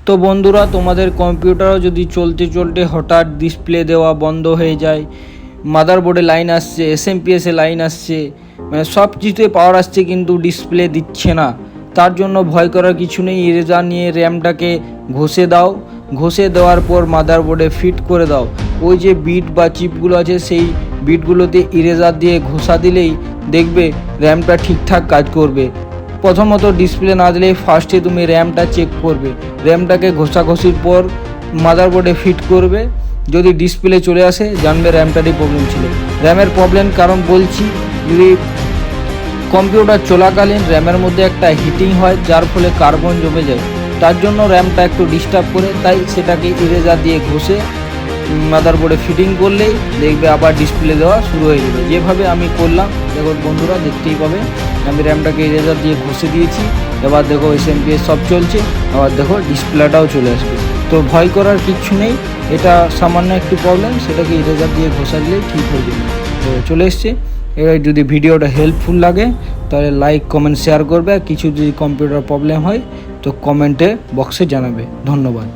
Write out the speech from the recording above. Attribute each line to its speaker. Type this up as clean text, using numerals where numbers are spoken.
Speaker 1: তো বন্ধুরা, তোমাদের কম্পিউটারও যদি চলতে চলতে হঠাৎ ডিসপ্লে দেওয়া বন্ধ হয়ে যায়, মাদারবোর্ডে লাইন আসছে, এসএমপিএসে লাইন আসছে, মানে সব কিছুতে পাওয়ার আসছে কিন্তু ডিসপ্লে দিচ্ছে না, তার জন্য ভয় করার কিছু নেই। ইরেজার নিয়ে র্যামটাকে ঘষে দাও, ঘষে দেওয়ার পর মাদারবোর্ডে ফিট করে দাও। ওই যে বিট বা চিপগুলো আছে সেই বিটগুলোতে ইরেজার দিয়ে ঘষা দিলেই দেখবে র্যামটা ঠিকঠাক কাজ করবে। প্রথমত ডিসপ্লে না দিলেই ফার্স্টে তুমি র্যামটা চেক করবে, র্যামটাকে ঘষাঘষির পর মাদারবোর্ডে ফিট করবে। যদি ডিসপ্লে চলে আসে জানবে র্যামটারই প্রবলেম ছিল। র্যামের প্রবলেম কারণ বলছি, যদি কম্পিউটার চলাকালীন র্যামের মধ্যে একটা হিটিং হয় যার ফলে কার্বন জমে যায়, তার জন্য র্যামটা একটু ডিস্টার্ব করে, তাই সেটাকে ইরেজার দিয়ে ঘষে মাদারবোর্ডে ফিটিং করলেই দেখবে আবার ডিসপ্লে দেওয়া শুরু হয়ে যাবে। যেভাবে আমি করলাম দেখো বন্ধুরা, দেখতেই পাবে আমি র্যামটাকে ইরেজার দিয়ে ঘষে দিয়েছি। এবার দেখো এসএমপিএস সব চলছে, আবার দেখো ডিসপ্লেটাও চলে আসবে। তো ভয় করার কিচ্ছু নেই, এটা সামান্য একটু প্রবলেম, সেটাকে ইরেজার দিয়ে ঘষা দিলেই ঠিক হয়ে যাবে। তো চলে এসছে। এবার যদি ভিডিওটা হেল্পফুল লাগে তাহলে লাইক কমেন্ট শেয়ার করবে, আর কিছু যদি কম্পিউটার প্রবলেম হয় তো কমেন্টে বক্সে জানাবে। ধন্যবাদ।